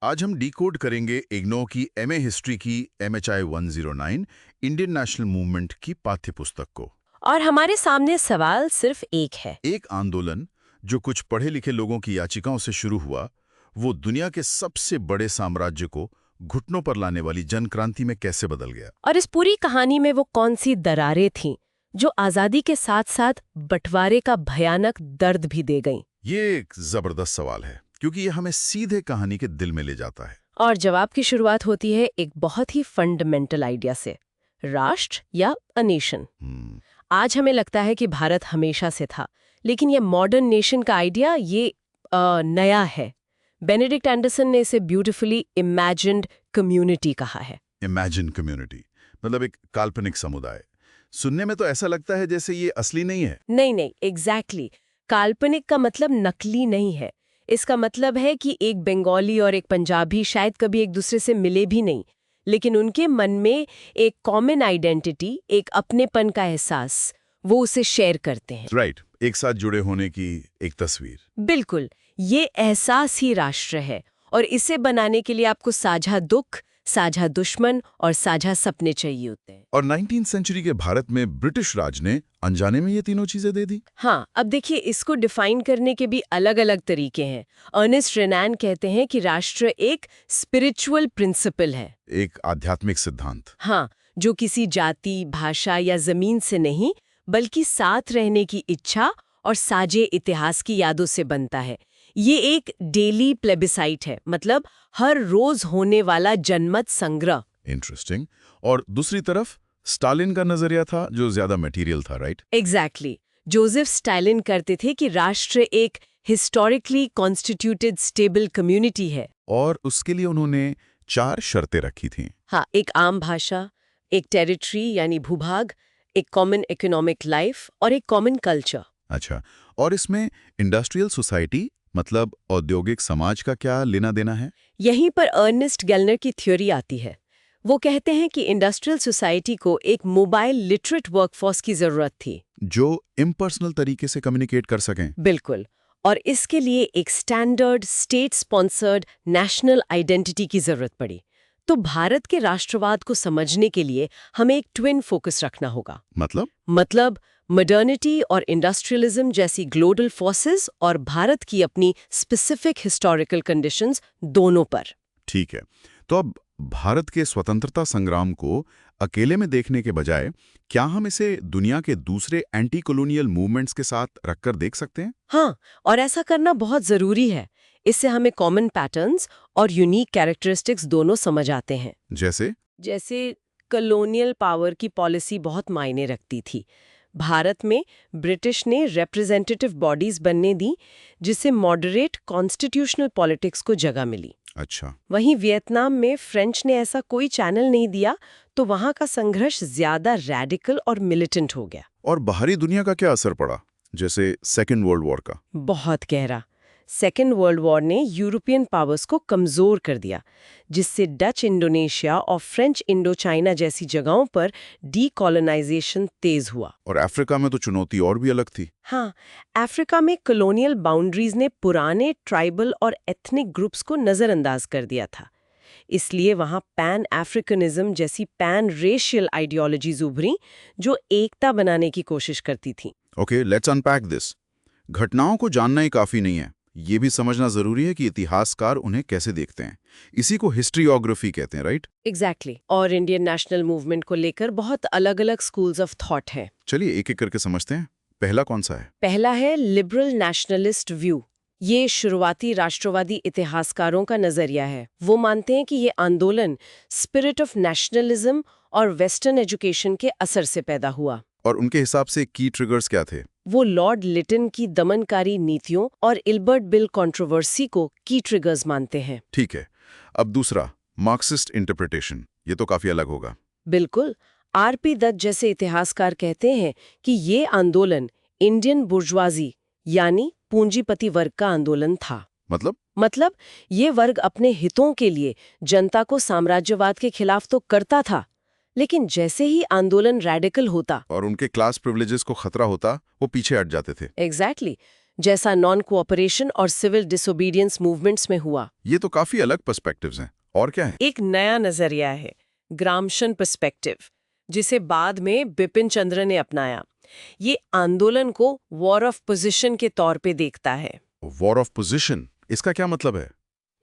आज हम डिकोड करेंगे इग्नो की एमए हिस्ट्री की MHI 109 इंडियन नेशनल मूवमेंट की पाठ्यपुस्तक को। और हमारे सामने सवाल सिर्फ एक है। एक आंदोलन जो कुछ पढ़े लिखे लोगों की याचिकाओं से शुरू हुआ, वो दुनिया के सबसे बड़े साम्राज्य को घुटनों पर लाने वाली जन क्रांति में कैसे बदल गया। और इस पूरी कहानी में वो कौन सी दरारें थीं जो आजादी के साथ साथ बंटवारे का भयानक दर्द भी दे गईं। ये एक जबरदस्त सवाल है क्योंकि ये हमें सीधे कहानी के दिल में ले जाता है। और जवाब की शुरुआत होती है एक बहुत ही फंडामेंटल आइडिया से, राष्ट्र या अ नेशन। आज हमें लगता है कि भारत हमेशा से था, लेकिन ये मॉडर्न नेशन का आइडिया ये नया है। बेनेडिक्ट एंडरसन ने इसे ब्यूटिफुली इमेजिन्ड कम्युनिटी कहा है। इमेजिन कम्युनिटी मतलब एक काल्पनिक समुदाय। सुनने में तो ऐसा लगता है जैसे ये असली नहीं है। नहीं, एग्जैक्टली। काल्पनिक का मतलब नकली नहीं है। इसका मतलब है कि एक बंगाली और एक पंजाबी शायद कभी एक दूसरे से मिले भी नहीं, लेकिन उनके मन में एक कॉमन आइडेंटिटी, एक अपनेपन का एहसास, वो उसे शेयर करते हैं। राइट, एक साथ जुड़े होने की एक तस्वीर। बिल्कुल, ये एहसास ही राष्ट्र है। और इसे बनाने के लिए आपको साझा दुख, साझा दुश्मन और साझा सपने चाहिए होते हैं। और 19वीं सेंचुरी के भारत में ब्रिटिश राज ने अनजाने में ये तीनों चीजें दे दी। हाँ, अब देखिए, इसको डिफाइन करने के भी अलग अलग तरीके हैं। अर्नेस्ट रेनान कहते हैं कि राष्ट्र एक स्पिरिचुअल प्रिंसिपल है, एक आध्यात्मिक सिद्धांत। हाँ, जो किसी जाति, भाषा या जमीन से नहीं, बल्कि साथ रहने की इच्छा और साझे इतिहास की यादों से बनता है। ये एक डेली प्लेबिसाइट है, मतलब हर रोज होने वाला जनमत संग्रह। इंटरेस्टिंग। और दूसरी तरफ स्टालिन का नजरिया था जो ज्यादा मटेरियल था, राइट? एग्जैक्टली। जोसेफ स्टालिन करते थे कि राष्ट्र एक हिस्टोरिकली कॉन्स्टिट्यूटेड स्टेबल कम्युनिटी है। और उसके लिए उन्होंने 4 शर्तें रखी थीं। हाँ, एक आम भाषा, एक टेरिटरी यानी भूभाग, एक कॉमन इकोनॉमिक लाइफ और एक कॉमन कल्चर। अच्छा, और इसमें इंडस्ट्रियल सोसाइटी मतलब औद्योगिक समाज का क्या लेना देना है? यहीं पर अर्नेस्ट गेलनर की थ्योरी आती है। वो कहते हैं कि इंडस्ट्रियल सोसाइटी को एक मोबाइल लिटरेट वर्कफोर्स की जरूरत थी, जो इम्पर्सनल तरीके से कम्युनिकेट कर सकें। बिल्कुल। और इसके लिए एक standard state sponsored national identity की जरूरत पड़ी। तो भारत के राष्ट्रवाद को समझने के लिए हमें एक ट्विन फोकस रखना होगा। मतलब मॉडर्निटी और इंडस्ट्रियलिज्म जैसी ग्लोबल फोर्सेस और भारत की अपनी स्पेसिफिक हिस्टोरिकल कंडीशंस दोनों पर। ठीक है, तो अब भारत के स्वतंत्रता संग्राम को अकेले में देखने के बजाय क्या हम इसे दुनिया के दूसरे एंटी कॉलोनियल मूवमेंट्स के साथ रखकर देख सकते हैं? हाँ, और ऐसा करना बहुत जरूरी है। इससे हमें कॉमन पैटर्न्स और यूनिक कैरेक्टरिस्टिक्स दोनों समझ आते हैं। जैसे कॉलोनियल पावर की पॉलिसी बहुत मायने रखती थी। भारत में ब्रिटिश ने रिप्रेजेंटेटिव बॉडीज बनने दी, जिससे मॉडरेट कॉन्स्टिट्यूशनल पॉलिटिक्स को जगह मिली। अच्छा। वहीं वियतनाम में फ्रेंच ने ऐसा कोई चैनल नहीं दिया, तो वहां का संघर्ष ज्यादा रैडिकल और मिलिटेंट हो गया। और बाहरी दुनिया का क्या असर पड़ा, जैसे सेकेंड वर्ल्ड वॉर का? बहुत गहरा। सेकेंड वर्ल्ड वॉर ने यूरोपियन पावर्स को कमजोर कर दिया, जिससे डच इंडोनेशिया और फ्रेंच इंडो चाइना जैसी जगहों पर डीकॉलोनाइजेशन तेज हुआ। और अफ्रीका में तो चुनौती और भी अलग थी। हाँ, अफ्रीका में कॉलोनियल बाउंड्रीज ने पुराने ट्राइबल और एथनिक ग्रुप्स को नजरअंदाज कर दिया था। इसलिए वहां पैन अफ्रीकनिज्म जैसी पैन रेशियल आइडियोलॉजीज उभरी, जो एकता बनाने की कोशिश करती थी। Okay, let's unpack this. घटनाओं को जानना ही काफी नहीं है, ये भी समझना जरूरी है कि इतिहासकार उन्हें कैसे देखते हैं। इसी को हिस्ट्रियोग्राफी कहते हैं, राइट? एग्जैक्टली। और इंडियन नेशनल मूवमेंट को लेकर बहुत अलग अलग स्कूल्स ऑफ थॉट हैं। चलिए एक एक करके समझते हैं। पहला कौन सा है? पहला है लिबरल नेशनलिस्ट व्यू। ये शुरुआती राष्ट्रवादी इतिहासकारों का नजरिया है। वो मानते हैं कि ये आंदोलन स्पिरिट ऑफ नेशनलिज्म और वेस्टर्न एजुकेशन के असर से पैदा हुआ। और उनके हिसाब से की ट्रिगर्स क्या थे? वो लॉर्ड लिटन की दमनकारी नीतियों और इल्बर्ट बिल कंट्रोवर्सी को की ट्रिगर्स मानते हैं। ठीक है, अब दूसरा मार्क्सिस्ट इंटरप्रिटेशन, ये तो काफी अलग होगा। बिल्कुल। आरपी दत्त जैसे इतिहासकार कहते हैं कि ये आंदोलन इंडियन बुर्जुआजी यानी पूंजीपति वर्ग का आंदोलन था। मतलब ये वर्ग अपने हितों के लिए जनता को साम्राज्यवाद के खिलाफ तो करता था, लेकिन जैसे ही आंदोलन रैडिकल होता और उनके क्लास प्रिविलेजेस को खतरा होता, वो पीछे हट जाते थे। एग्जैक्टली। जैसा नॉन कोऑपरेशन और सिविल डिसोबीडियंस मूवमेंट्स में हुआ। ये तो काफी अलग पर्सपेक्टिव्स हैं। और क्या है? एक नया नजरिया है, ग्रामशन पर्सपेक्टिव, जिसे बाद में बिपिन चंद्र ने अपनाया। ये आंदोलन को वॉर ऑफ पोजीशन के तौर पे देखता है। वॉर ऑफ पोजीशन, इसका क्या मतलब है?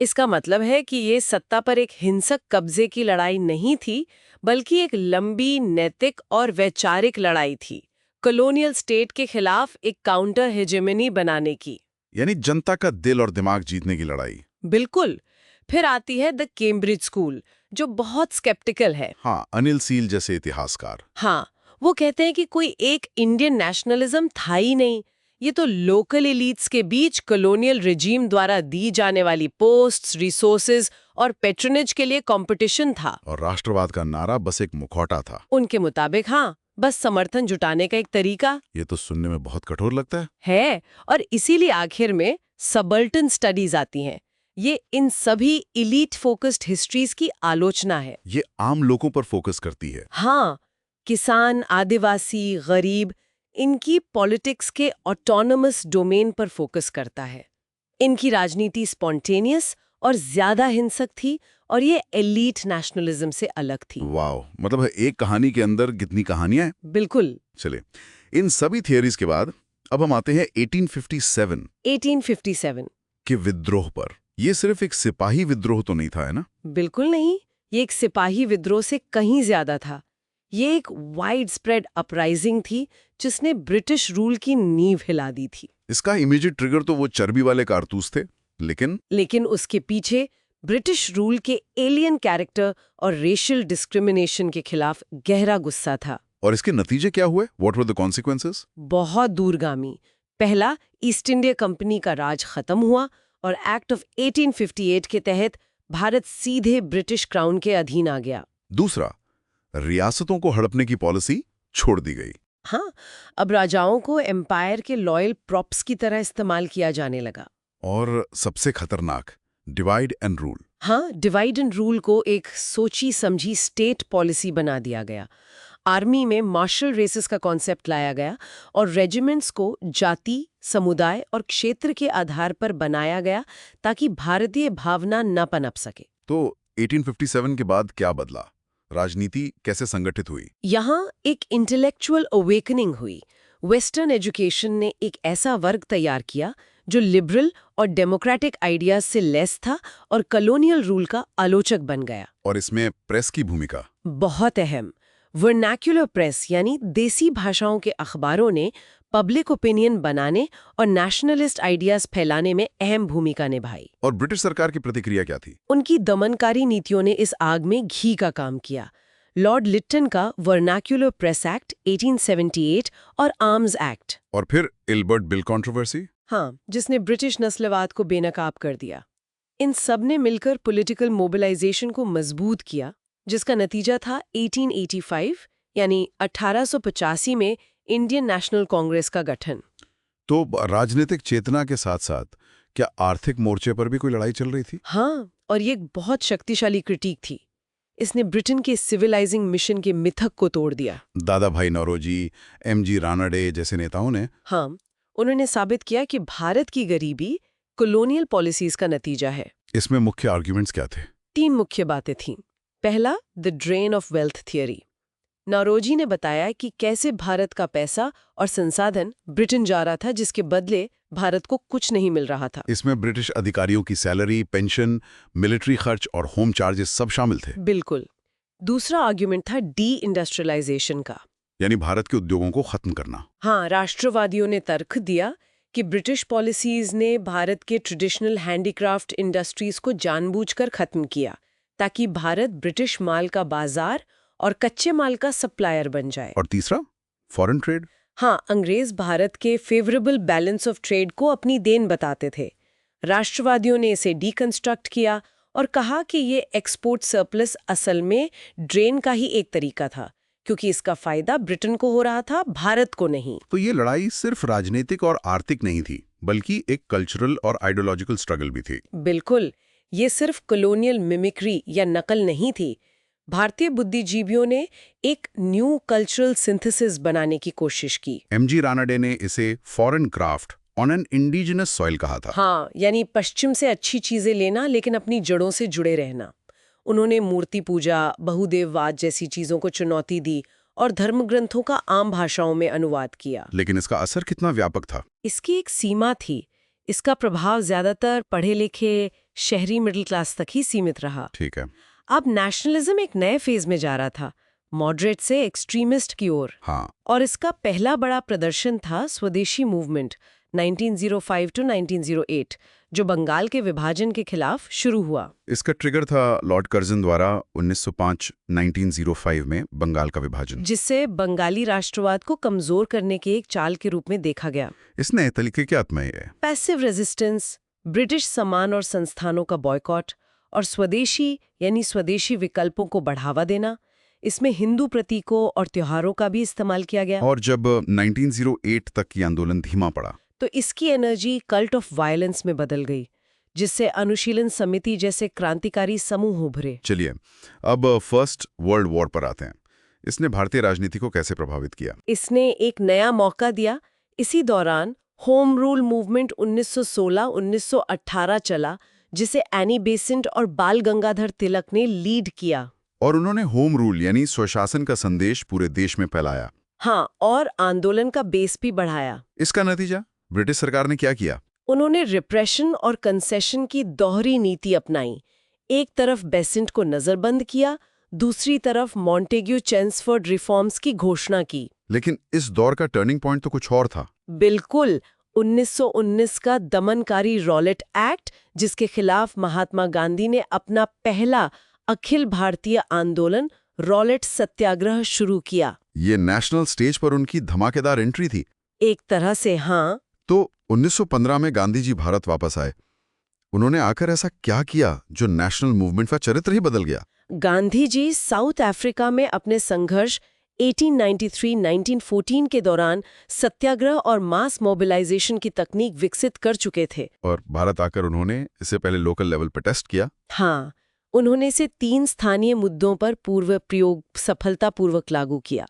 इसका मतलब है कि ये सत्ता पर एक हिंसक कब्जे की लड़ाई नहीं थी, बल्कि एक लंबी नैतिक और वैचारिक लड़ाई थी, कॉलोनियल स्टेट के खिलाफ एक काउंटर हेजेमनी बनाने की। यानी जनता का दिल और दिमाग जीतने की लड़ाई। बिल्कुल। फिर आती है द कैम्ब्रिज स्कूल, जो बहुत स्केप्टिकल है। हाँ, अनिल सील जैसे इतिहासकार। हाँ, वो कहते हैं कि कोई एक इंडियन नेशनलिज्म था ही नहीं, ये तो लोकल एलीट्स के बीच कॉलोनियल रिजीम द्वारा दी जाने वाली पोस्ट्स, रिसोर्सेज और पेट्रोनेज के लिए कंपटीशन था। और राष्ट्रवाद का नारा बस एक मुखौटा था। उनके मुताबिक हाँ, बस समर्थन जुटाने का एक तरीका ये तो सुनने में बहुत कठोर लगता है। और इसीलिए आखिर में सबल्टन स्टडीज आती हैं। ये इन सभी इलीट फोकस्ड हिस्ट्रीज की आलोचना है। ये आम लोगों पर फोकस करती है। हाँ, किसान, आदिवासी, गरीब, इनकी पॉलिटिक्स के ऑटोनमस डोमेन पर फोकस करता है। इनकी राजनीति स्पॉन्टेनियस और ज्यादा हिंसक थी, और ये एलीट नेशनलिज्म से अलग थी। वाओ, मतलब एक कहानी के अंदर कितनी कहानियां हैं। बिल्कुल। चले, इन सभी थियरीज के बाद अब हम आते हैं 1857 के विद्रोह पर। ये सिर्फ एक सिपाही विद्रोह तो नहीं था, है ना? बिल्कुल नहीं, ये एक सिपाही विद्रोह से कहीं ज्यादा था। ये एक वाइड स्प्रेड अपराइजिंग थी, जिसने ब्रिटिश रूल की नींव हिला दी थी। इसका इमीडिएट ट्रिगर तो वो चर्बी वाले कारतूस थे, लेकिन उसके पीछे ब्रिटिश रूल के एलियन कैरेक्टर और रेशियल डिस्क्रिमिनेशन के खिलाफ गहरा गुस्सा था। और इसके नतीजे क्या हुए? What were the consequences? बहुत दूरगामी। पहला, ईस्ट इंडिया कंपनी का राज खत्म हुआ और एक्ट ऑफ 1858 के तहत भारत सीधे ब्रिटिश क्राउन के अधीन आ गया। दूसरा, रियासतों को हड़पने की पॉलिसी छोड़ दी गई। हाँ, अब राजाओं को एम्पायर के लॉयल प्रॉप्स की तरह इस्तेमाल किया जाने लगा। और सबसे खतरनाक, डिवाइड एंड रूल। हाँ, डिवाइड एंड रूल को एक सोची समझी स्टेट पॉलिसी बना दिया गया। आर्मी में मार्शल रेसेस का कॉन्सेप्ट लाया गया और रेजिमेंट्स को जाति, समुदाय और क्षेत्र के आधार पर बनाया गया, ताकि भारतीय भावना न पनप सके। तो 1857 के बाद क्या बदला? राजनीति कैसे संगठित हुई? यहाँ एक इंटेलेक्चुअल अवेकनिंग हुई। वेस्टर्न एजुकेशन ने एक ऐसा वर्ग तैयार किया जो लिबरल और डेमोक्रेटिक आइडियाज से लेस था और कॉलोनियल रूल का आलोचक बन गया। और इसमें प्रेस की भूमिका बहुत अहम। वर्नाक्युलर प्रेस यानी देसी भाषाओं के अखबारों ने पब्लिक ओपिनियन बनाने और नेशनलिस्ट आइडियाज फैलाने में अहम भूमिका निभाई। और ब्रिटिश सरकार की प्रतिक्रिया क्या थी? उनकी दमनकारी नीतियों ने इस आग में घी का काम किया। लॉर्ड लिट्टन का वर्नाक्युलर प्रेस एक्ट 1878 और आर्म्स एक्ट, और फिर इल्बर्ट बिल कंट्रोवर्सी, हाँ, जिसने ब्रिटिश नस्लवाद को बेनकाब कर दिया। इन सब ने मिलकर पॉलिटिकल मोबिलाइजेशन को मजबूत किया, जिसका नतीजा था 1885 यानी 1885 में इंडियन नेशनल कांग्रेस का गठन। तो राजनीतिक चेतना के साथ साथ क्या आर्थिक मोर्चे पर भी कोई लड़ाई चल रही थी? हाँ, और ये एक बहुत शक्तिशाली क्रिटिक थी। इसने ब्रिटेन के सिविलाइजिंग मिशन के मिथक को तोड़ दिया। दादा भाई नौरोजी, एमजी रानडे जैसे नेताओं ने उन्होंने साबित किया कि भारत की गरीबी कॉलोनियल पॉलिसीज का नतीजा है। इसमें मुख्य आर्ग्यूमेंट्स क्या थे? 3 मुख्य बातें थीं। पहला, the drain of wealth theory. Naoroji ने बताया कि कैसे भारत का पैसा और संसाधन ब्रिटेन जा रहा था, जिसके बदले भारत को कुछ नहीं मिल रहा था। इसमें ब्रिटिश अधिकारियों की सैलरी, पेंशन, मिलिट्री खर्च और होम चार्जेस सब शामिल थे। बिल्कुल। दूसरा आर्ग्यूमेंट था डी इंडस्ट्रियलाइजेशन का, यानी भारत के उद्योगों को खत्म करना। हाँ, राष्ट्रवादियों ने तर्क दिया कि ब्रिटिश पॉलिसीज ने भारत के ट्रेडिशनल हैंडीक्राफ्ट इंडस्ट्रीज को जानबूझकर खत्म किया, ताकि भारत ब्रिटिश माल का बाजार और कच्चे माल का सप्लायर बन जाए। और तीसरा, फॉरेन ट्रेड। हाँ, अंग्रेज भारत के फेवरेबल बैलेंस ऑफ ट्रेड को अपनी देन बताते थे। राष्ट्रवादियों ने इसे डीकंस्ट्रक्ट किया और कहा कि ये एक्सपोर्ट सरप्लस असल में ड्रेन का ही एक तरीका था, क्योंकि इसका फायदा ब्रिटेन को हो रहा था, भारत को नहीं। तो ये लड़ाई सिर्फ राजनीतिक और आर्थिक नहीं थी, बल्कि एक कल्चरल और आइडियोलॉजिकल स्ट्रगल भी थी। बिल्कुल, ये सिर्फ कॉलोनियल मिमिक्री या नकल नहीं थी। भारतीय बुद्धिजीवियों ने एक न्यू कल्चरल सिंथेसिस बनाने की कोशिश की। एमजी रानडे ने इसे foreign craft on an indigenous soil कहा था। हाँ, यानी पश्चिम से अच्छी चीजें लेना लेकिन अपनी जड़ों से जुड़े रहना। उन्होंने मूर्ति पूजा, बहुदेववाद जैसी चीजों को चुनौती दी और धर्म ग्रंथों का आम भाषाओं में अनुवाद किया। लेकिन इसका असर कितना व्यापक था? इसकी एक सीमा थी। इसका प्रभाव ज्यादातर पढ़े लिखे शहरी मिडिल क्लास तक ही सीमित रहा। ठीक है। अब नेशनलिज्म एक नए फेज में जा रहा था, मॉडरेट से एक्सट्रीमिस्ट की ओर। हाँ, और इसका पहला बड़ा प्रदर्शन था स्वदेशी मूवमेंट 1905 टू 1908, जो बंगाल के विभाजन के खिलाफ शुरू हुआ। इसका ट्रिगर था लॉर्ड कर्जन द्वारा 1905 में बंगाल का विभाजन, जिससे बंगाली राष्ट्रवाद को कमजोर करने के एक चाल के रूप में देखा गया। इसने तरीके क्या आत्मा है? पैसिव रेजिस्टेंस, ब्रिटिश सामान और संस्थानों का बॉयकॉट और स्वदेशी यानी स्वदेशी विकल्पों को बढ़ावा देना। इसमें हिंदू प्रतीकों और त्योहारों का भी इस्तेमाल किया गया। और जब 1908 तक ये आंदोलन धीमा पड़ा तो इसकी एनर्जी कल्ट ऑफ वायलेंस में बदल गई, जिससे अनुशीलन समिति जैसे क्रांतिकारी समूह उभरे। चलिए अब फर्स्ट वर्ल्ड वॉर पर आते हैं। इसने भारतीय राजनीति को कैसे प्रभावित किया? इसने एक नया मौका दिया। इसी दौरान होम रूल मूवमेंट 1916-1918 चला, जिसे एनी बेसेंट और बाल गंगाधर तिलक ने लीड किया। और उन्होंने होम रूल यानी स्वशासन का संदेश पूरे देश में फैलाया। हाँ, और आंदोलन का बेस भी बढ़ाया। इसका नतीजा ब्रिटिश सरकार ने क्या किया? उन्होंने रिप्रेशन और कंसेशन की दोहरी नीति अपनाई। एक तरफ बेसेंट को नजरबंद किया, दूसरी तरफ मॉन्टेग्यू चेम्सफोर्ड रिफॉर्म्स की घोषणा की। लेकिन इस दौर का टर्निंग पॉइंट तो कुछ और था। बिल्कुल, 1919 का दमनकारी रॉलेट एक्ट, जिसके खिलाफ महात्मा गांधी ने अपना पहला अखिल भारतीय आंदोलन रॉलेट सत्याग्रह शुरू किया। ये नेशनल स्टेज पर उनकी धमाकेदार एंट्री थी। एक तरह से हाँ। तो 1915 में गांधी जी भारत वापस आए। उन्होंने आकर ऐसा क्या किया जो नेशनल मूवमेंट का चरित्र ही बदल गया? गांधी जी साउथ अफ्रीका में अपने संघर्ष 1893-1914 के दौरान सत्याग्रह और मास मोबिलाइजेशन की तकनीक विकसित कर चुके थे। और भारत आकर उन्होंने इससे पहले लोकल लेवल पर टेस्ट किया। हाँ, उन्होंने इसे 3 स्थानीय मुद्दों पर पूर्व प्रयोग सफलतापूर्वक लागू किया।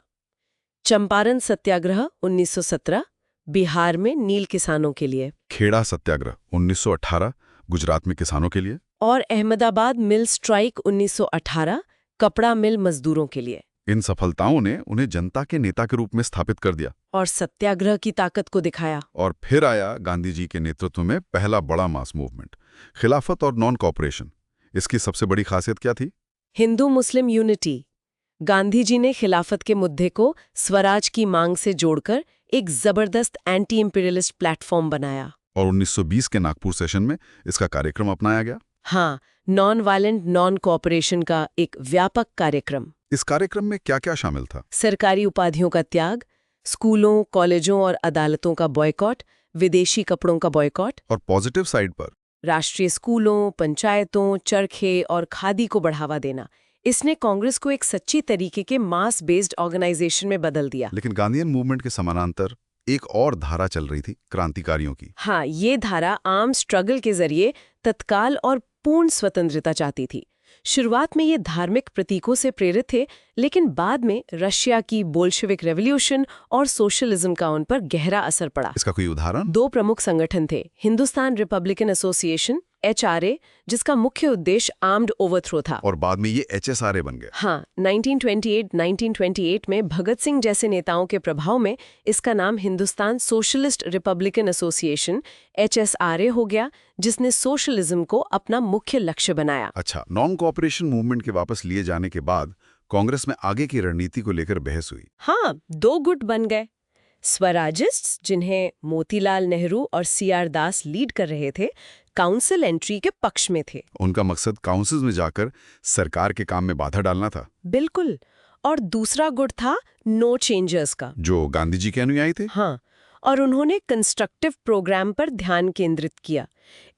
चंपारण सत्याग्रह 1917 बिहार में नील किसानों के लिए, खेड़ा सत्याग्रह 1918 गुजरात में किसानों के लिए, और अहमदाबाद मिल स्ट्राइक 1918 कपड़ा मिल मजदूरों के लिए। इन सफलताओं ने उन्हें जनता के नेता के रूप में स्थापित कर दिया और सत्याग्रह की ताकत को दिखाया। और फिर आया गांधी जी के नेतृत्व में पहला बड़ा मास मूवमेंट, खिलाफत और नॉन कॉपरेशन। इसकी सबसे बड़ी खासियत क्या थी? Hindu Muslim unity. गांधी जी ने खिलाफत के मुद्दे को स्वराज की मांग से जोड़कर एक जबरदस्त एंटी इंपीरियलिस्ट प्लेटफॉर्म बनाया। और 1920 के नागपुर सेशन में इसका कार्यक्रम अपनाया गया। हाँ, नॉन वायलेंट नॉन कोऑपरेशन का एक व्यापक कार्यक्रम। इस कार्यक्रम में क्या क्या शामिल था? सरकारी उपाधियों का त्याग, स्कूलों, कॉलेजों और अदालतों का बॉयकॉट, विदेशी कपड़ों का बॉयकॉट, और पॉजिटिव साइड पर राष्ट्रीय स्कूलों, पंचायतों, चरखे और खादी को बढ़ावा देना। इसने कांग्रेस को एक सच्ची तरीके के मास बेस्ड ऑर्गेनाइजेशन में बदल दिया। लेकिन गांधीयन मूवमेंट के समानांतर एक और धारा चल रही थी, क्रांतिकारियों की। हाँ, ये धारा आर्म स्ट्रगल के जरिए तत्काल और पूर्ण स्वतंत्रता चाहती थी। शुरुआत में ये धार्मिक प्रतीकों से प्रेरित थे, लेकिन बाद में रशिया की बोल्शेविक रेवोल्यूशन और सोशलिज्म का उन पर गहरा असर पड़ा। इसका कोई उदाहरण? 2 प्रमुख संगठन थे, हिंदुस्तान रिपब्लिकन एसोसिएशन HRA, जिसका मुख्य उद्देश्य आर्म्ड ओवरथ्रो था, और बाद में ये HSRA बन गए। हाँ, 1928 में भगत सिंह जैसे नेताओं के प्रभाव में इसका नाम Hindustan socialist Republican association HSRA हो गया, जिसने सोशलिज्म को अपना मुख्य लक्ष्य बनाया। अच्छा, नॉन कोऑपरेशन मूवमेंट के वापस लिए जाने के बाद कांग्रेस में आगे की रणनीति को लेकर बहस हुई। हाँ, 2 गुट बन गए। स्वराजिस्ट्स, जिन्हें मोतीलाल नेहरू और CR दास लीड कर रहे थे, काउंसिल एंट्री के पक्ष में थे। उनका मकसद काउंसिल में जाकर सरकार के काम में बाधा डालना था। बिल्कुल। और दूसरा गुट था नो चेंजर्स का, जो गांधी जी के अनुयायी थे। हाँ, और उन्होंने कंस्ट्रक्टिव प्रोग्राम पर ध्यान केंद्रित किया।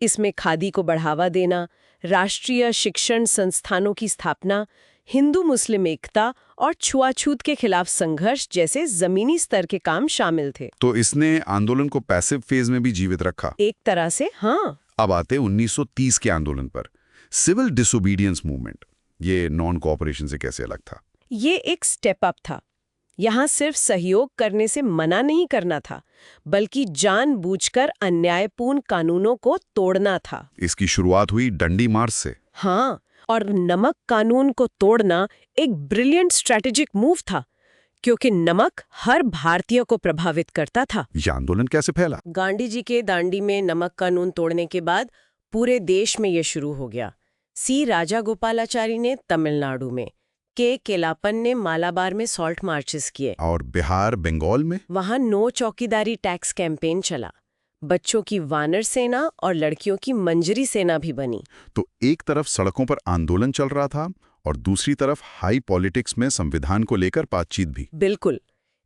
इसमें खादी को बढ़ावा देना, राष्ट्रीय शिक्षण संस्थानों की स्थापना, हिंदू मुस्लिम एकता और छुआछूत के खिलाफ संघर्ष जैसे जमीनी स्तर के काम शामिल थे। तो इसने आंदोलन को पैसिव फेज में भी जीवित रखा। एक तरह से हाँ। अब आते 1930 के आंदोलन पर, सिविल डिसोबीडियंस मूवमेंट। ये नॉन कोऑपरेशन से कैसे अलग था? ये एक स्टेप अप था। यहाँ सिर्फ सहयोग करने से मना नहीं करना था, बल्कि जानबूझकर अन्यायपूर्ण कानूनों को तोड़ना था। इसकी शुरुआत हुई डंडी मार्च से। हाँ, और नमक कानून को तोड़ना एक ब्रिलियंट स्ट्रैटेजिक मूव था, क्योंकि नमक हर भारतीय को प्रभावित करता था। यह आंदोलन कैसे फैला? गांधी जी के दांडी में नमक कानून तोड़ने के बाद पूरे देश में ये शुरू हो गया। सी राजागोपालाचारी ने तमिलनाडु में, के केलापन ने मालाबार में सॉल्ट मार्चेस किए, और बिहार, बंगाल में वहां नो चौकीदारी टैक्स कैंपेन चला। बच्चों की वानर सेना और लड़कियों की मंजरी सेना भी बनी। तो एक तरफ सड़कों पर आंदोलन चल रहा था और दूसरी तरफ हाई पॉलिटिक्स में संविधान को लेकर बातचीत भी। बिल्कुल।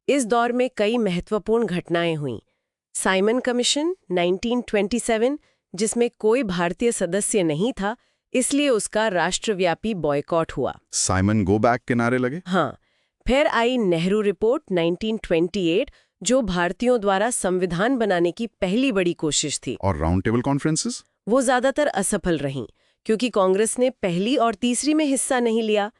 इस दौर में कई महत्वपूर्ण घटनाएं हुईं। साइमन कमीशन 1927, जिसमें कोई भारतीय सदस्य नहीं था, इसलिए उसका राष्ट्रव्यापी बॉयकॉट हुआ। साइमन गो बैक के नारे लगे। हाँ, फिर आई नेहरू रिपोर्ट 1928, जो भारतीयों द्वारा संविधान बनाने की पहली बड़ी कोशिश थी। और राउंड टेबल कॉन्फ्रेंसेस? वो ज्यादातर असफल रहीं, क्योंकि कांग्रेस ने पहली और तीसरी में हिस्सा नहीं लिया।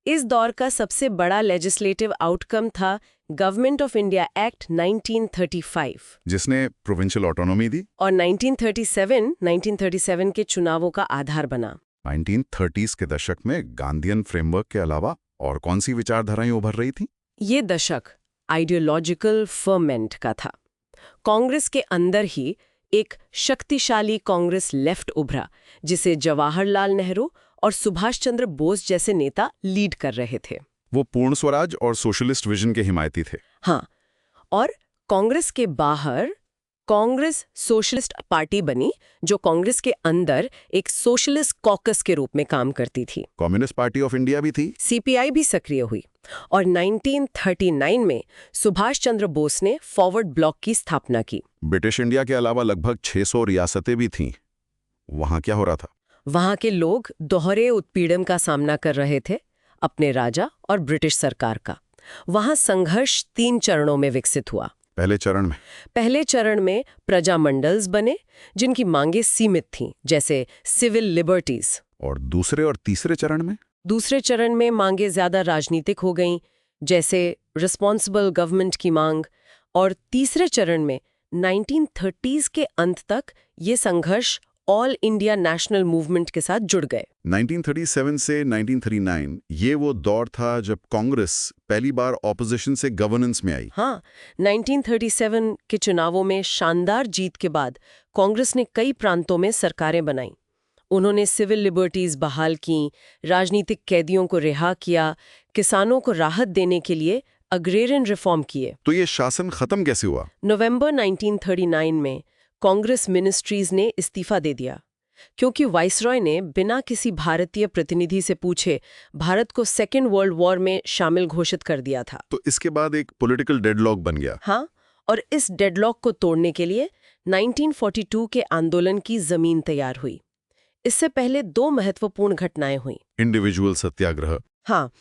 इस दौर का सबसे बड़ा लेजिस्लेटिव आउटकम था गवर्नमेंट ऑफ इंडिया एक्ट 1935, जिसने प्रोविंशियल ऑटोनॉमी दी और 1937 के चुनावों का आधार बना। 1930s के दशक में गांधीयन फ्रेमवर्क के अलावा और कौन सी विचारधाराएं उभर रही थी? ये दशक आइडियोलॉजिकल फर्मेंट का था। कांग्रेस के अंदर ही एक शक्तिशाली कांग्रेस लेफ्ट उभरा, जिसे जवाहरलाल नेहरू और सुभाष चंद्र बोस जैसे नेता लीड कर रहे थे। वो पूर्ण स्वराज और सोशलिस्ट विजन के हिमायती थे। हाँ, और कांग्रेस के बाहर कांग्रेस सोशलिस्ट पार्टी बनी, जो कांग्रेस के अंदर एक सोशलिस्ट कॉकस के रूप में काम करती थी। कम्युनिस्ट पार्टी ऑफ इंडिया भी थी। सीपीआई भी सक्रिय हुई, और 1939 में सुभाष चंद्र बोस ने फॉरवर्ड ब्लॉक की स्थापना की। ब्रिटिश इंडिया के अलावा लगभग 600 रियासतें भी थीं। वहां क्या हो रहा था? वहां के लोग दोहरे उत्पीड़न का सामना कर रहे थे, अपने राजा और ब्रिटिश सरकार का। वहां संघर्ष 3 चरणों में विकसित हुआ। पहले चरण में प्रजामंडल्स बने, जिनकी मांगें सीमित थीं, जैसे सिविल लिबर्टीज। और दूसरे और तीसरे चरण में? दूसरे चरण में मांगें ज्यादा राजनीतिक हो गईं, जैसे रिस्पॉन्सिबल गवर्नमेंट की मांग। और तीसरे चरण में 1930s के अंत तक ये संघर्ष ऑल इंडिया नेशनल मूवमेंट के साथ जुड़ गए। 1937 से 1939 ये वो दौर था जब कांग्रेस पहली बार ऑपोजिशन से गवर्नेंस में आई। हाँ, 1937 के चुनावों में शानदार जीत के बाद कांग्रेस ने कई प्रांतों में सरकारें बनाई। उन्होंने सिविल लिबर्टीज बहाल की, राजनीतिक कैदियों को रिहा किया, किसानों को राहत देने के लिए अग्रेरियन रिफॉर्म किए। तो ये शासन खत्म कैसे हुआ? नवंबर 1939 में कांग्रेस मिनिस्ट्रीज ने इस्तीफा दे दिया, क्योंकि वाइसरॉय ने बिना किसी भारतीय प्रतिनिधि से पूछे भारत को सेकेंड वर्ल्ड वॉर में शामिल घोषित कर दिया था। तो इसके बाद एक पॉलिटिकल डेडलॉक बन गया। हाँ, और इस डेडलॉक को तोड़ने के लिए 1942 के आंदोलन की जमीन तैयार हुई। इससे पहले 2 महत्वपूर्ण घटनाएं हुई। इंडिविजुअल सत्याग्रह। हाँ,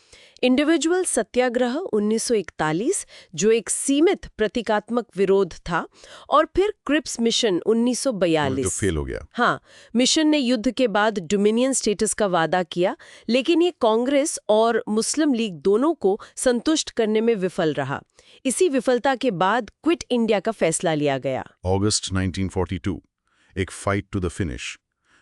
इंडिविजुअल सत्याग्रह 1941, जो एक सीमित प्रतीकात्मक विरोध था, और फिर क्रिप्स मिशन 1942, जो फेल हो गया। हाँ, मिशन ने युद्ध के बाद डोमिनियन स्टेटस का वादा किया, लेकिन ये कांग्रेस और मुस्लिम लीग दोनों को संतुष्ट करने में विफल रहा। इसी विफलता के बाद क्विट इंडिया का फैसला लिया गया। अगस्त 1942, एक fight to the finish.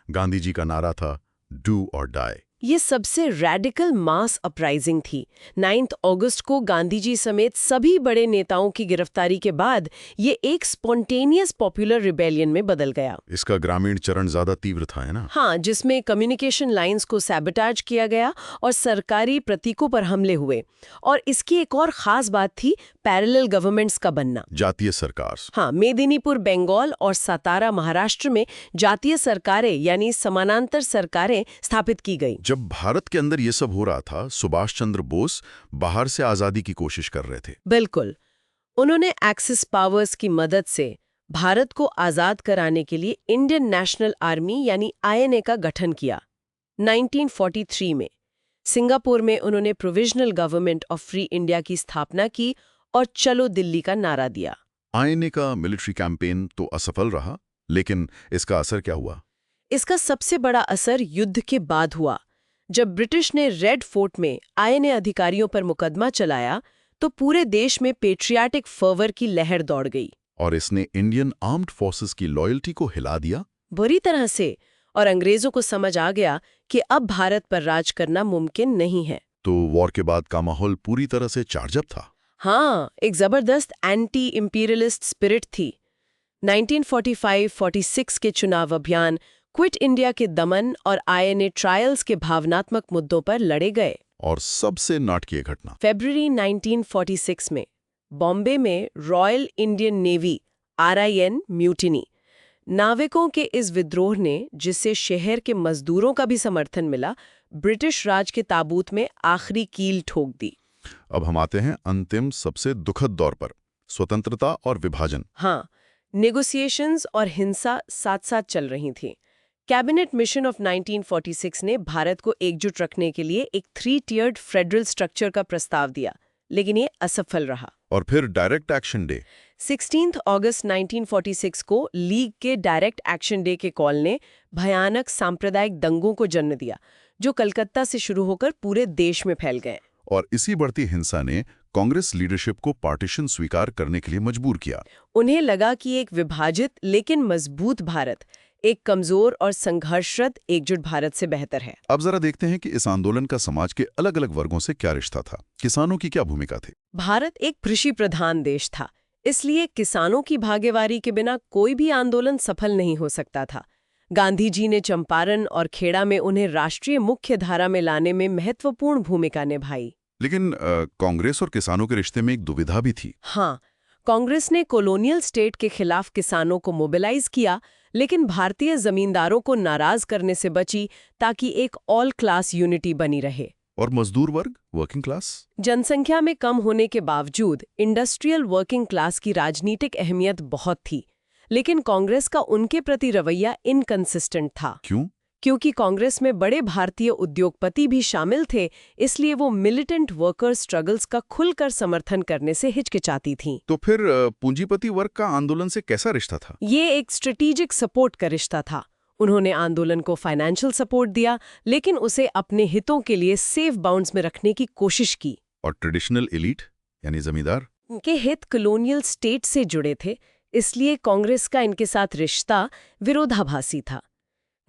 Gandhi ji का नारा था डू और डाई। ये सबसे रैडिकल मास अपराइजिंग थी। 9 अगस्त को गांधी जी समेत सभी बड़े नेताओं की गिरफ्तारी के बाद ये एक स्पॉन्टेनियस पॉपुलर रिबेलियन में बदल गया। इसका ग्रामीण चरण ज्यादा तीव्र था, है ना? हाँ, जिसमें कम्युनिकेशन लाइंस को सैबोटाज किया गया और सरकारी प्रतीकों पर हमले हुए। और इसकी एक और खास बात थी पैरेलल गवर्नमेंट्स का बनना। जातीय सरकार। हाँ, मेदिनीपुर बंगाल और सातारा महाराष्ट्र में जातीय सरकारें यानी समानांतर सरकारें स्थापित की गई। जब भारत के अंदर ये सब हो रहा था, सुभाष चंद्र बोस बाहर से आजादी की कोशिश कर रहे थे। बिल्कुल। उन्होंने एक्सिस पावर्स की मदद से भारत को आजाद कराने के लिए इंडियन नेशनल आर्मी यानी आईएनए का गठन किया। 1943 में सिंगापुर में उन्होंने provisional government of free India की स्थापना की और चलो दिल्ली का नारा दिया। आईएनए का मिलिट्री कैंपेन तो असफल रहा, लेकिन इसका असर क्या हुआ? इसका सबसे बड़ा असर युद्ध के बाद हुआ। जब ब्रिटिश ने रेड फोर्ट में आईएनए अधिकारियों पर मुकदमा चलाया, तो पूरे देश में पेट्रियाटिक फर्वर की लहर दौड़ गई। और इसने इंडियन आर्म्ड फोर्सेस की लॉयल्टी को हिला दिया। बुरी तरह से। और अंग्रेजों को समझ आ गया कि अब भारत पर राज करना मुमकिन नहीं है। तो वॉर के बाद का माहौल पूरी तरह से चार्ज अप था। हाँ, एक जबरदस्त एंटी इंपीरियलिस्ट स्पिरिट थी। 1945-46 के चुनाव अभियान क्विट इंडिया के दमन और INA ट्रायल्स के भावनात्मक मुद्दों पर लड़े गए। और सबसे नाटकीय घटना फरवरी 1946 में बॉम्बे में royal Indian navy RIN mutiny. नाविकों के इस विद्रोह ने, जिससे शहर के मजदूरों का भी समर्थन मिला, ब्रिटिश राज के ताबूत में आखिरी कील ठोक दी। अब हम आते हैं अंतिम सबसे दुखद दौर पर, स्वतंत्रता और विभाजन। हाँ, नेगोशिएशंस और हिंसा साथ-साथ चल रही थी। कैबिनेट मिशन ऑफ 1946 ने भारत को एकजुट रखने के लिए एक 3-tiered फेडरल स्ट्रक्चर का प्रस्ताव दिया, लेकिन ये असफल रहा। और फिर डायरेक्ट एक्शन डे। 16 अगस्त 1946 को लीग के डायरेक्ट एक्शन डे के कॉल ने भयानक सांप्रदायिक दंगों को जन्म दिया, जो कलकत्ता से शुरू होकर पूरे देश में फैल गए। और इसी बढ़ती हिंसा ने कांग्रेस लीडरशिप को पार्टीशन स्वीकार करने के लिए मजबूर किया। उन्हें लगा कि एक विभाजित लेकिन मजबूत भारत एक कमजोर और संघर्षरत एकजुट भारत से बेहतर है। अब जरा देखते हैं कि इस आंदोलन का समाज के अलग अलग वर्गों से क्या रिश्ता था। किसानों की क्या भूमिका थी? भारत एक कृषि प्रधान देश था, इसलिए किसानों की भागीदारी के बिना कोई भी आंदोलन सफल नहीं हो सकता था। गांधी जी ने चंपारण और खेड़ा में उन्हें राष्ट्रीय मुख्य धारा में लाने में महत्वपूर्ण भूमिका निभाई। लेकिन कांग्रेस और किसानों के रिश्ते में एक दुविधा भी थी। हाँ, कांग्रेस ने कॉलोनियल स्टेट के खिलाफ किसानों को मोबिलाइज किया, लेकिन भारतीय जमींदारों को नाराज करने से बची ताकि एक ऑल क्लास यूनिटी बनी रहे। और मजदूर वर्ग, वर्किंग क्लास? जनसंख्या में कम होने के बावजूद इंडस्ट्रियल वर्किंग क्लास की राजनीतिक अहमियत बहुत थी, लेकिन कांग्रेस का उनके प्रति रवैया इनकंसिस्टेंट था। क्यों? क्योंकि कांग्रेस में बड़े भारतीय उद्योगपति भी शामिल थे, इसलिए वो मिलिटेंट वर्कर स्ट्रगल्स का खुलकर समर्थन करने से हिचकिचाती थीं। तो फिर पूंजीपति वर्ग का आंदोलन से कैसा रिश्ता था? ये एक स्ट्रेटेजिक सपोर्ट का रिश्ता था। उन्होंने आंदोलन को फाइनेंशियल सपोर्ट दिया, लेकिन उसे अपने हितों के लिए सेफ बाउंड्स में रखने की कोशिश की। और ट्रेडिशनल एलीट यानी जमींदार? उनके हित कॉलोनियल स्टेट से जुड़े थे, इसलिए कांग्रेस का इनके साथ रिश्ता विरोधाभासी था।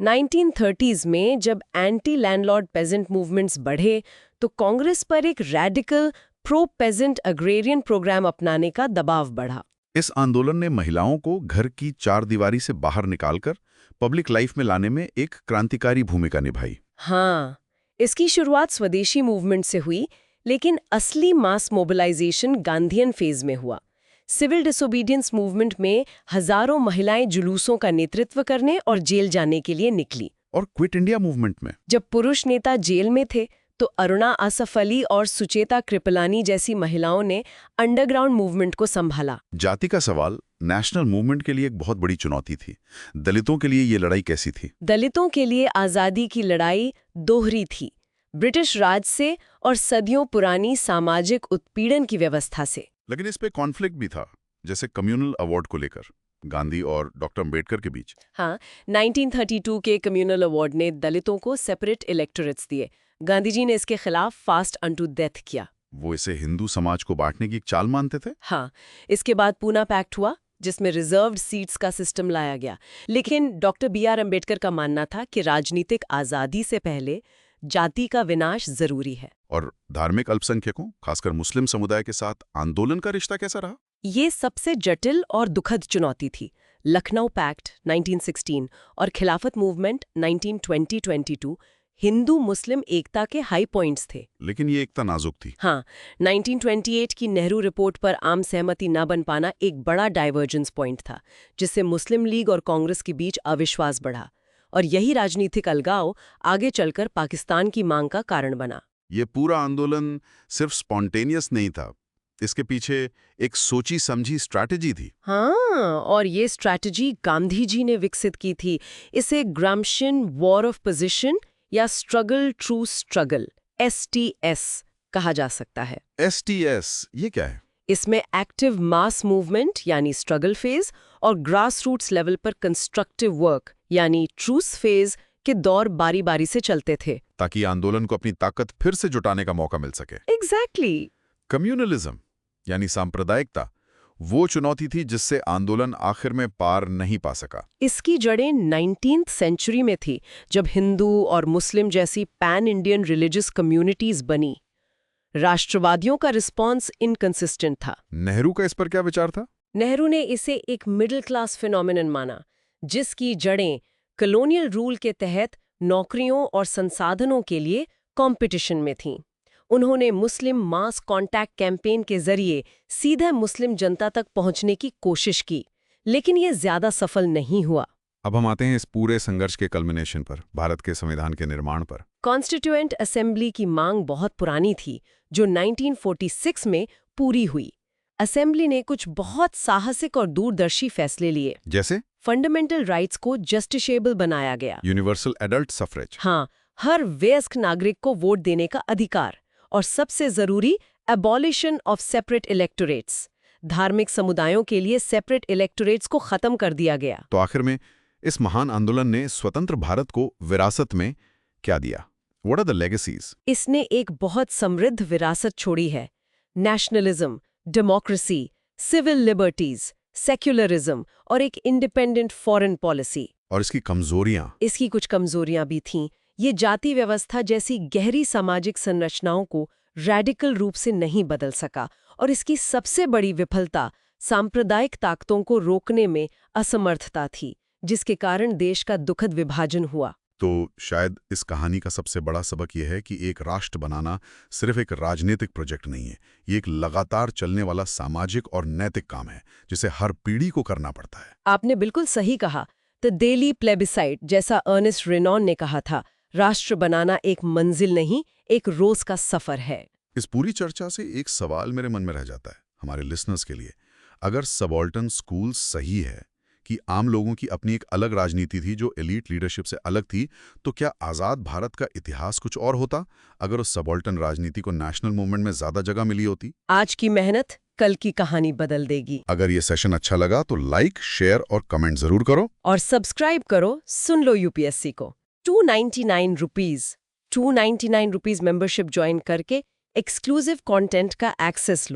1930s में जब एंटी लैंडलॉर्ड पेजेंट मूवमेंट्स बढ़े, तो कांग्रेस पर एक radical pro peasant agrarian programme अपनाने का दबाव बढ़ा। इस आंदोलन ने महिलाओं को घर की चार दीवारी से बाहर निकालकर पब्लिक लाइफ में लाने में एक क्रांतिकारी भूमिका निभाई। हाँ, इसकी शुरुआत स्वदेशी मूवमेंट से हुई, लेकिन असली मास मोबिलाइजेशन गांधीयन फेज में हुआ। सिविल डिसोबीडियंस मूवमेंट में हजारों महिलाएं जुलूसों का नेतृत्व करने और जेल जाने के लिए निकली। और क्विट इंडिया मूवमेंट में जब पुरुष नेता जेल में थे, तो अरुणा आसफ अली और सुचेता कृपलानी जैसी महिलाओं ने अंडरग्राउंड मूवमेंट को संभाला। जाति का सवाल नेशनल मूवमेंट के लिए एक बहुत बड़ी चुनौती थी। दलितों के लिए ये लड़ाई कैसी थी? दलितों के लिए आज़ादी की लड़ाई दोहरी थी, ब्रिटिश राज से और सदियों पुरानी सामाजिक उत्पीड़न की व्यवस्था से। लेकिन इस पे कॉन्फ्लिक्ट भी था, जैसे कम्युनल अवार्ड को लेकर गांधी और डॉक्टर अम्बेडकर के बीच। हाँ, 1932 के कम्युनल अवार्ड ने दलितों को सेपरेट इलेक्टोरेट्स दिए। गांधी जी ने इसके खिलाफ फास्ट अनटू डेथ किया। वो इसे हिंदू समाज को बांटने की एक चाल मानते थे। हाँ, इसके बाद पूना पैक्ट हुआ, जिसमें रिजर्व्ड सीट्स का सिस्टम लाया गया। लेकिन डॉक्टर BR अम्बेडकर का मानना था कि राजनीतिक आज़ादी से पहले जाति का विनाश जरूरी है। और धार्मिक अल्पसंख्यकों, खासकर मुस्लिम समुदाय के साथ आंदोलन का रिश्ता कैसा रहा? ये सबसे जटिल और दुखद चुनौती थी। लखनऊ पैक्ट 1916 और खिलाफत मूवमेंट 1920-22 हिंदू मुस्लिम एकता के हाई पॉइंट्स थे। लेकिन ये एकता नाजुक थी। हाँ, 1928 की नेहरू रिपोर्ट पर आम सहमति न बन पाना एक बड़ा डाइवर्जेंस पॉइंट था, जिससे मुस्लिम लीग और कांग्रेस के बीच अविश्वास बढ़ा। और यही राजनीतिक अलगाव आगे चलकर पाकिस्तान की मांग का कारण बना। ये पूरा आंदोलन सिर्फ स्पॉन्टेनियस नहीं था, इसके पीछे एक सोची समझी स्ट्रैटेजी थी। हाँ, और ये स्ट्रैटेजी गांधी जी ने विकसित की थी। इसे ग्राम्शियन वॉर ऑफ पोजीशन या स्ट्रगल ट्रू स्ट्रगल STS कहा जा सकता है। STS ये क्या है? इसमें एक्टिव मास मूवमेंट यानी स्ट्रगल फेज और ग्रास रूट्स लेवल पर कंस्ट्रक्टिव वर्क यानी ट्रूस फेज के दौर बारी बारी से चलते थे, ताकि आंदोलन को अपनी ताकत फिर से जुटाने का मौका मिल सके। एग्जैक्टली। कम्युनलिज्म यानी सांप्रदायिकता वो चुनौती थी जिससे आंदोलन आखिर में पार नहीं पा सका। इसकी जड़ें 19th सेंचुरी में थी, जब हिंदू और मुस्लिम जैसी पैन इंडियन रिलीजियस कम्युनिटीज बनी। राष्ट्रवादियों का रिस्पॉन्स इनकंसिस्टेंट था। नेहरू का इस पर क्या विचार था? नेहरू ने इसे एक मिडिल क्लास फिनोमिनन माना, जिसकी जड़ें कॉलोनियल रूल के तहत नौकरियों और संसाधनों के लिए कंपटीशन में थीं। उन्होंने मुस्लिम मास कॉन्टैक्ट कैंपेन के जरिए सीधे मुस्लिम जनता तक पहुंचने की कोशिश की, लेकिन ये ज्यादा सफल नहीं हुआ। अब हम आते हैं इस पूरे संघर्ष के कल्मिनेशन पर, भारत के संविधान के निर्माण पर। कॉन्स्टिट्यूएंट असेंबली की मांग बहुत पुरानी थी, जो 1946 में पूरी हुई। असेंबली ने कुछ बहुत साहसिक और दूरदर्शी फैसले लिए। जैसे फंडामेंटल राइट्स को जस्टिसेबल बनाया गया। Universal adult suffrage. हाँ, हर वयस्क नागरिक को वोट देने का अधिकार। और सबसे जरूरी, एबॉलिशन ऑफ सेपरेट इलेक्टोरेट्स। धार्मिक समुदायों के लिए सेपरेट इलेक्टोरेट्स को खत्म कर दिया गया। तो आखिर में इस महान आंदोलन ने स्वतंत्र भारत को विरासत में क्या दिया? What are the legacies? इसने एक बहुत समृद्ध विरासत छोड़ी है। Nationalism, democracy, civil liberties, secularism और एक इंडिपेंडेंट फॉरेन पॉलिसी। और इसकी कमजोरियां? इसकी कुछ कमजोरियां भी थीं। ये जाति व्यवस्था जैसी गहरी सामाजिक संरचनाओं को रैडिकल रूप से नहीं बदल सका, और इसकी सबसे बड़ी विफलता सांप्रदायिक ताकतों को रोकने में असमर्थता थी, जिसके कारण देश का दुखद विभाजन हुआ। तो शायद इस कहानी का सबसे बड़ा सबक यह है कि एक राष्ट्र बनाना सिर्फ एक राजनीतिक प्रोजेक्ट नहीं है। ये एक लगातार चलने वाला सामाजिक और नैतिक काम है, जिसे हर पीढ़ी को करना पड़ता है। आपने बिल्कुल सही कहा। द डेली प्लेबिसाइट, जैसा अर्नेस्ट रेनॉन ने कहा था, राष्ट्र बनाना एक मंजिल नहीं, एक रोज का सफर है। इस पूरी चर्चा से एक सवाल मेरे मन में रह जाता है हमारे लिसनर्स के लिए। अगर सबाल्टर्न स्कूल सही है कि आम लोगों की अपनी एक अलग राजनीति थी जो एलीट लीडरशिप से अलग थी, तो क्या आज़ाद भारत का इतिहास कुछ और होता अगर उस सबाल्टर्न राजनीति को नेशनल मूवमेंट में ज़्यादा जगह मिली होती? आज की मेहनत कल की कहानी बदल देगी। अगर ये सेशन अच्छा लगा तो लाइक, शेयर और कमेंट जरूर करो। और सब्सक्राइब करो सुन लो यूपीएससी को। 299 रुपीज 299 रुपीज मेंबरशिप ज्वाइन करके एक्सक्लूसिव कंटेंट का एक्सेस लो।